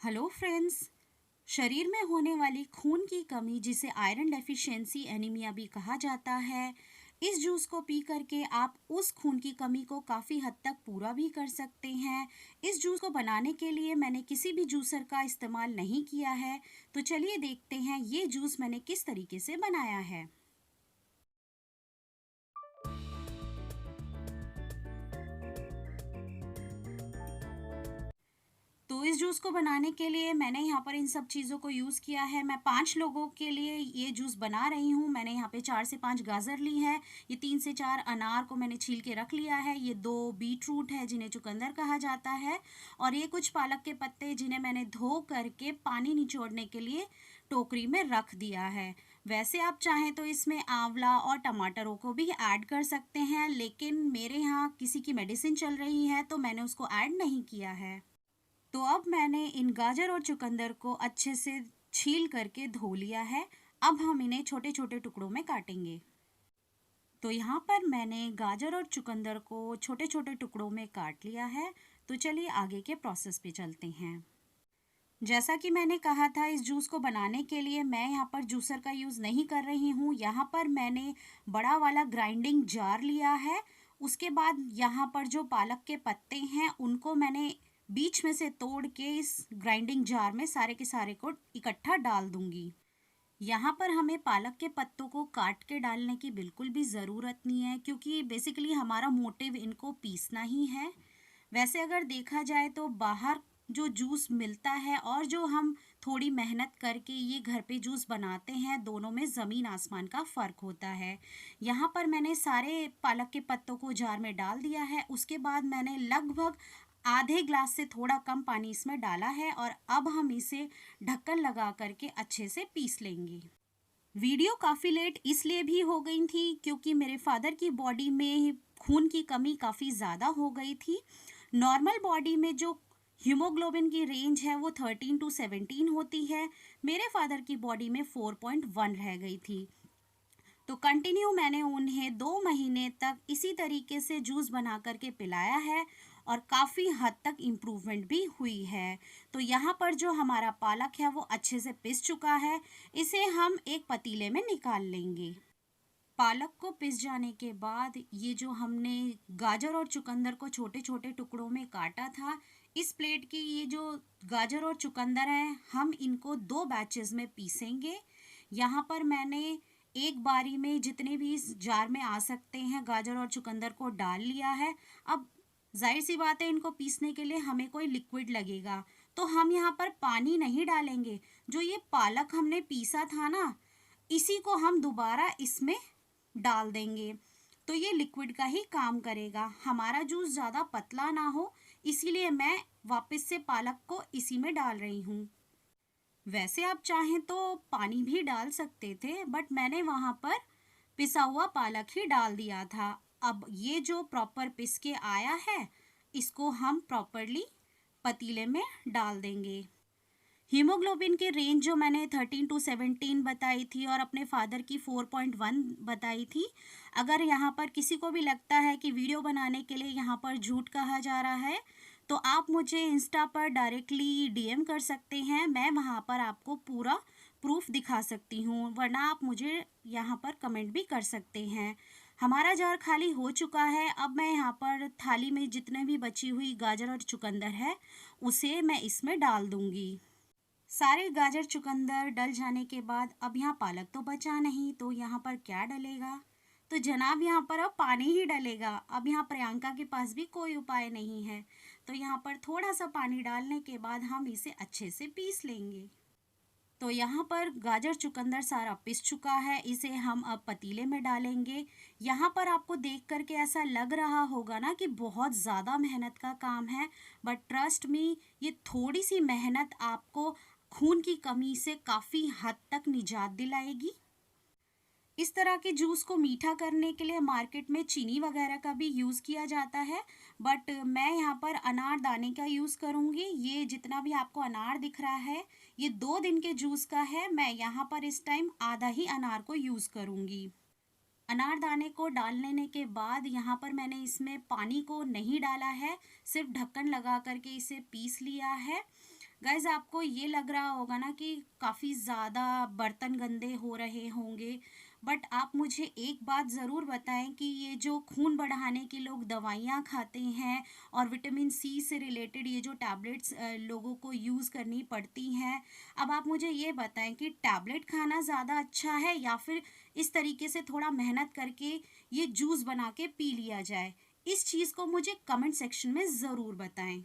Hello friends. शरीर में होने वाली खून की कमी जिसे आयरन डेफिशिएंसी एनीमिया भी कहा जाता है, इस जूस को पी करके आप उस खून की कमी को काफ़ी हद तक पूरा भी कर सकते हैं। इस जूस को बनाने के लिए मैंने किसी भी जूसर का इस्तेमाल नहीं किया है। तो चलिए देखते हैं ये जूस मैंने किस तरीके से बनाया है। तो इस जूस को बनाने के लिए मैंने यहाँ पर इन सब चीज़ों को यूज़ किया है। मैं 5 लोगों के लिए ये जूस बना रही हूँ। मैंने यहाँ पे 4 से 5 गाजर ली है। ये 3 से 4 अनार को मैंने छील के रख लिया है। ये 2 बीटरूट है जिन्हें चुकंदर कहा जाता है। और ये कुछ पालक के पत्ते जिन्हें मैंने धो करके पानी निचोड़ने के लिए टोकरी में रख दिया है। वैसे आप चाहें तो इसमें आंवला और टमाटरों को भी ऐड कर सकते हैं, लेकिन मेरे यहाँ किसी की मेडिसिन चल रही है तो मैंने उसको ऐड नहीं किया है। तो अब मैंने इन गाजर और चुकंदर को अच्छे से छील करके धो लिया है। अब हम इन्हें छोटे छोटे टुकड़ों में काटेंगे। तो यहाँ पर मैंने गाजर और चुकंदर को छोटे छोटे टुकड़ों में काट लिया है। तो चलिए आगे के प्रोसेस पे चलते हैं। जैसा कि मैंने कहा था, इस जूस को बनाने के लिए मैं यहाँ पर जूसर का यूज़ नहीं कर रही हूँ। यहाँ पर मैंने बड़ा वाला ग्राइंडिंग जार लिया है। उसके बाद यहाँ पर जो पालक के पत्ते हैं उनको मैंने बीच में से तोड़ के इस ग्राइंडिंग जार में सारे के सारे को इकट्ठा डाल दूंगी। यहाँ पर हमें पालक के पत्तों को काट के डालने की बिल्कुल भी ज़रूरत नहीं है, क्योंकि बेसिकली हमारा मोटिव इनको पीसना ही है। वैसे अगर देखा जाए तो बाहर जो जूस मिलता है और जो हम थोड़ी मेहनत करके ये घर पे जूस बनाते हैं, दोनों में ज़मीन आसमान का फ़र्क होता है। यहाँ पर मैंने सारे पालक के पत्तों को जार में डाल दिया है। उसके बाद मैंने लगभग आधे ग्लास से थोड़ा कम पानी इसमें डाला है और अब हम इसे ढक्कन लगा करके अच्छे से पीस लेंगे। वीडियो काफ़ी लेट इसलिए भी हो गई थी क्योंकि मेरे फादर की बॉडी में खून की कमी काफ़ी ज़्यादा हो गई थी। नॉर्मल बॉडी में जो हीमोग्लोबिन की रेंज है वो 13 to 17 होती है। मेरे फादर की बॉडी में 4.1 रह गई थी। तो कंटिन्यू मैंने उन्हें 2 महीने तक इसी तरीके से जूस बना करके पिलाया है और काफ़ी हद तक इम्प्रूवमेंट भी हुई है। तो यहाँ पर जो हमारा पालक है वो अच्छे से पिस चुका है। इसे हम एक पतीले में निकाल लेंगे। पालक को पिस जाने के बाद ये जो हमने गाजर और चुकंदर को छोटे छोटे टुकड़ों में काटा था, इस प्लेट की ये जो गाजर और चुकंदर हैं हम इनको 2 बैचेस में पीसेंगे। यहाँ पर मैंने एक बारी में जितने भी इस जार में आ सकते हैं गाजर और चुकंदर को डाल लिया है। अब जाहिर सी बात है, इनको पीसने के लिए हमें कोई लिक्विड लगेगा, तो हम यहाँ पर पानी नहीं डालेंगे। जो ये पालक हमने पीसा था ना, इसी को हम दोबारा इसमें डाल देंगे। तो ये लिक्विड का ही काम करेगा। हमारा जूस ज़्यादा पतला ना हो, इसीलिए मैं वापस से पालक को इसी में डाल रही हूँ। वैसे आप चाहें तो पानी भी डाल सकते थे, बट मैंने वहाँ पर पिसा हुआ पालक ही डाल दिया था। अब ये जो प्रॉपर पिस के आया है, इसको हम प्रॉपरली पतीले में डाल देंगे। हीमोग्लोबिन की रेंज जो मैंने 13 to 17 बताई थी और अपने फादर की 4.1 बताई थी। अगर यहाँ पर किसी को भी लगता है कि वीडियो बनाने के लिए यहाँ पर झूठ कहा जा रहा है, तो आप मुझे इंस्टा पर डायरेक्टली डीएम कर सकते हैं। मैं वहाँ पर आपको पूरा प्रूफ दिखा सकती हूँ, वरना आप मुझे यहाँ पर कमेंट भी कर सकते हैं। हमारा जार खाली हो चुका है। अब मैं यहाँ पर थाली में जितने भी बची हुई गाजर और चुकंदर है उसे मैं इसमें डाल दूँगी। सारे गाजर चुकंदर डल जाने के बाद अब यहाँ पालक तो बचा नहीं, तो यहाँ पर क्या डलेगा? तो जनाब यहाँ पर अब पानी ही डलेगा। अब यहाँ प्रियंका के पास भी कोई उपाय नहीं है, तो यहाँ पर थोड़ा सा पानी डालने के बाद हम इसे अच्छे से पीस लेंगे। तो यहाँ पर गाजर चुकंदर सारा पिस चुका है। इसे हम अब पतीले में डालेंगे। यहाँ पर आपको देख करके ऐसा लग रहा होगा ना कि बहुत ज़्यादा मेहनत का काम है, बट ट्रस्ट मी, ये थोड़ी सी मेहनत आपको खून की कमी से काफ़ी हद तक निजात दिलाएगी। इस तरह के जूस को मीठा करने के लिए मार्केट में चीनी वगैरह का भी यूज़ किया जाता है, बट मैं यहाँ पर अनार दाने का यूज़ करूँगी। ये जितना भी आपको अनार दिख रहा है, ये 2 दिन के जूस का है। मैं यहाँ पर इस टाइम आधा ही अनार को यूज़ करूँगी। अनार दाने को डाल लेने के बाद यहाँ पर मैंने इसमें पानी को नहीं डाला है, सिर्फ ढक्कन लगा करके इसे पीस लिया है। गाइस आपको ये लग रहा होगा ना कि काफ़ी ज़्यादा बर्तन गंदे हो रहे होंगे, बट आप मुझे एक बात ज़रूर बताएं कि ये जो खून बढ़ाने की लोग दवाइयाँ खाते हैं और विटामिन सी से रिलेटेड ये जो टैबलेट्स लोगों को यूज़ करनी पड़ती हैं, अब आप मुझे ये बताएं कि टैबलेट खाना ज़्यादा अच्छा है या फिर इस तरीके से थोड़ा मेहनत करके ये जूस बना के पी लिया जाए। इस चीज़ को मुझे कमेंट सेक्शन में ज़रूर बताएं।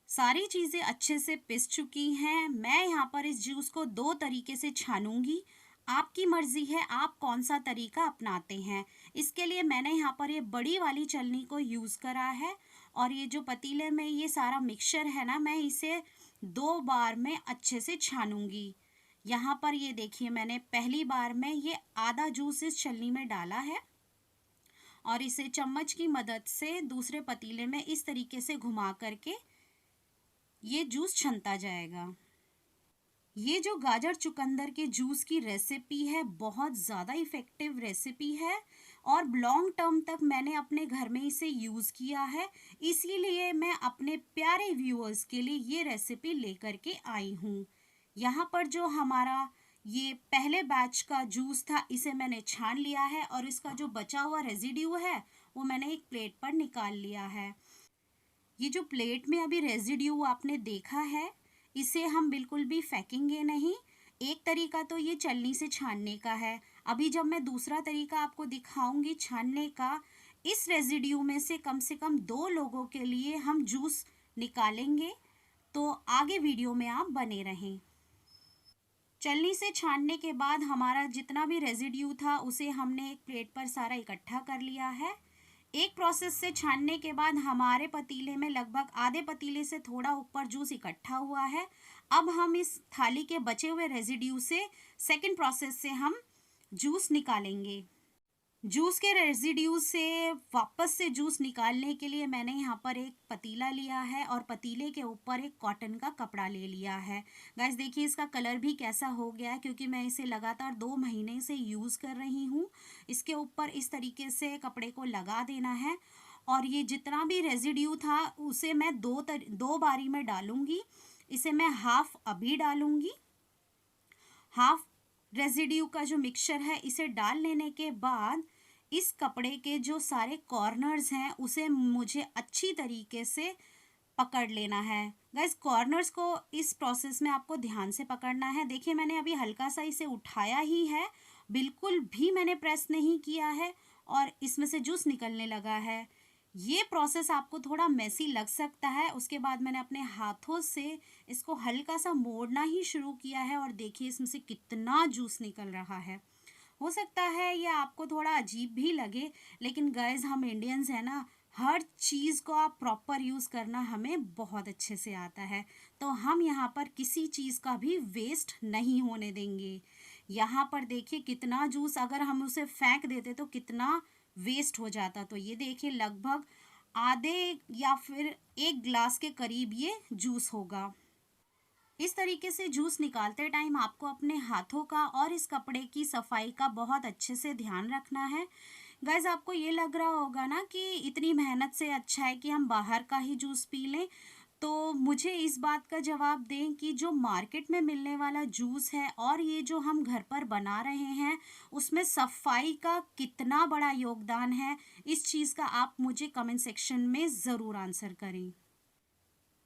सारी चीज़ें अच्छे से पिस चुकी हैं। मैं यहाँ पर इस जूस को 2 तरीके से छानूँगी। आपकी मर्ज़ी है आप कौन-सा तरीका अपनाते हैं। इसके लिए मैंने यहाँ पर ये बड़ी वाली छलनी को यूज़ करा है और ये जो पतीले में ये सारा मिक्सचर है ना, मैं इसे 2 बार में अच्छे से छानूँगी। यहाँ पर ये देखिए मैंने पहली बार में ये आधा जूस इस छलनी में डाला है और इसे चम्मच की मदद से दूसरे पतीले में इस तरीके से घुमा करके ये जूस छनता जाएगा। ये जो गाजर चुकंदर के जूस की रेसिपी है बहुत ज़्यादा इफ़ेक्टिव रेसिपी है और लॉन्ग टर्म तक मैंने अपने घर में इसे यूज़ किया है। इसीलिए मैं अपने प्यारे व्यूअर्स के लिए ये रेसिपी लेकर के आई हूँ। यहाँ पर जो हमारा ये पहले बैच का जूस था इसे मैंने छान लिया है और इसका जो बचा हुआ रेजिड्यू है वो मैंने एक प्लेट पर निकाल लिया है। ये जो प्लेट में अभी रेजिड्यू आपने देखा है इसे हम बिल्कुल भी फेंकेंगे नहीं। एक तरीका तो ये छलनी से छानने का है। अभी जब मैं दूसरा तरीका आपको दिखाऊंगी छानने का, इस रेजिड्यू में से कम 2 लोगों के लिए हम जूस निकालेंगे। तो आगे वीडियो में आप बने रहें। छलनी से छानने के बाद हमारा जितना भी रेजिड्यू था उसे हमने एक प्लेट पर सारा इकट्ठा कर लिया है। एक प्रोसेस से छानने के बाद हमारे पतीले में लगभग आधे पतीले से थोड़ा ऊपर जूस इकट्ठा हुआ है। अब हम इस थाली के बचे हुए रेजिड्यू से सेकंड प्रोसेस से हम जूस निकालेंगे। जूस के रेजिड्यू से वापस से जूस निकालने के लिए मैंने यहाँ पर एक पतीला लिया है और पतीले के ऊपर एक कॉटन का कपड़ा ले लिया है। गाइस देखिए इसका कलर भी कैसा हो गया है क्योंकि मैं इसे लगातार 2 महीने से यूज़ कर रही हूँ। इसके ऊपर इस तरीके से कपड़े को लगा देना है और ये जितना भी रेजिड्यू था उसे मैं दो बारी में डालूंगी। इसे मैं हाफ अभी डालूंगी। हाफ रेजिड्यू का जो मिक्सचर है इसे डाल लेने के बाद इस कपड़े के जो सारे कॉर्नर्स हैं उसे मुझे अच्छी तरीके से पकड़ लेना है। गाइस कॉर्नर्स को इस प्रोसेस में आपको ध्यान से पकड़ना है। देखिए मैंने अभी हल्का सा इसे उठाया ही है, बिल्कुल भी मैंने प्रेस नहीं किया है और इसमें से जूस निकलने लगा है। ये प्रोसेस आपको थोड़ा मेसी लग सकता है। उसके बाद मैंने अपने हाथों से इसको हल्का सा मोड़ना ही शुरू किया है और देखिए इसमें से कितना जूस निकल रहा है। हो सकता है ये आपको थोड़ा अजीब भी लगे, लेकिन गाइस हम इंडियंस हैं ना, हर चीज़ को आप प्रॉपर यूज़ करना हमें बहुत अच्छे से आता है। तो हम यहाँ पर किसी चीज़ का भी वेस्ट नहीं होने देंगे। यहाँ पर देखिए कितना जूस, अगर हम उसे फेंक देते तो कितना वेस्ट हो जाता। तो ये देखिए लगभग आधे या फिर 1 ग्लास के करीब ये जूस होगा। इस तरीके से जूस निकालते टाइम आपको अपने हाथों का और इस कपड़े की सफाई का बहुत अच्छे से ध्यान रखना है। गाइज आपको ये लग रहा होगा ना कि इतनी मेहनत से अच्छा है कि हम बाहर का ही जूस पी लें। तो मुझे इस बात का जवाब दें कि जो मार्केट में मिलने वाला जूस है और ये जो हम घर पर बना रहे हैं उसमें सफाई का कितना बड़ा योगदान है, इस चीज़ का आप मुझे कमेंट सेक्शन में ज़रूर आंसर करें।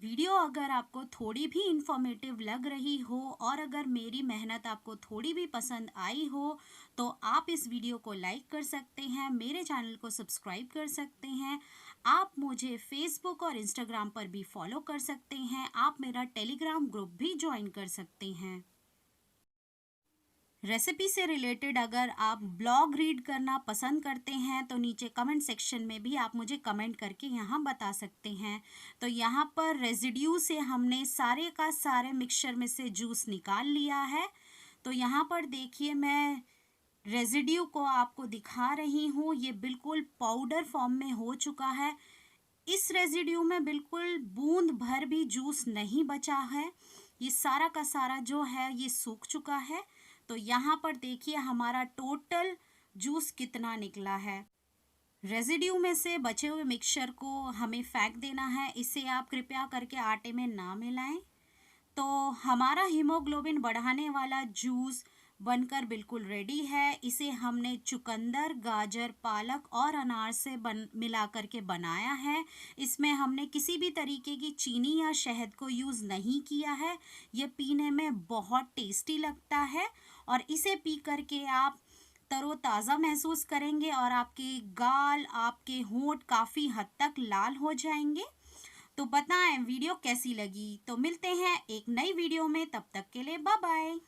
वीडियो अगर आपको थोड़ी भी इंफॉर्मेटिव लग रही हो और अगर मेरी मेहनत आपको थोड़ी भी पसंद आई हो तो आप इस वीडियो को लाइक कर सकते हैं, मेरे चैनल को सब्सक्राइब कर सकते हैं। आप मुझे फेसबुक और इंस्टाग्राम पर भी फॉलो कर सकते हैं। आप मेरा टेलीग्राम ग्रुप भी ज्वाइन कर सकते हैं। रेसिपी से रिलेटेड अगर आप ब्लॉग रीड करना पसंद करते हैं तो नीचे कमेंट सेक्शन में भी आप मुझे कमेंट करके यहाँ बता सकते हैं। तो यहाँ पर रेजिड्यू से हमने सारे का सारे मिक्सचर में से जूस निकाल लिया है। तो यहाँ पर देखिए मैं रेजिड्यू को आपको दिखा रही हूँ, ये बिल्कुल पाउडर फॉर्म में हो चुका है। इस रेजिड्यू में बिल्कुल बूंद भर भी जूस नहीं बचा है, ये सारा का सारा जो है ये सूख चुका है। तो यहाँ पर देखिए हमारा टोटल जूस कितना निकला है। रेजिड्यू में से बचे हुए मिक्सचर को हमें फेंक देना है, इसे आप कृपया करके आटे में ना मिलाएं। तो हमारा हीमोग्लोबिन बढ़ाने वाला जूस बनकर बिल्कुल रेडी है। इसे हमने चुकंदर, गाजर, पालक और अनार से बन मिला कर के बनाया है। इसमें हमने किसी भी तरीके की चीनी या शहद को यूज़ नहीं किया है। ये पीने में बहुत टेस्टी लगता है और इसे पी कर के आप तरोताज़ा महसूस करेंगे और आपके गाल, आपके होंठ काफ़ी हद तक लाल हो जाएँगे। तो बताएं वीडियो कैसी लगी। तो मिलते हैं एक नई वीडियो में, तब तक के लिए बाय बाय।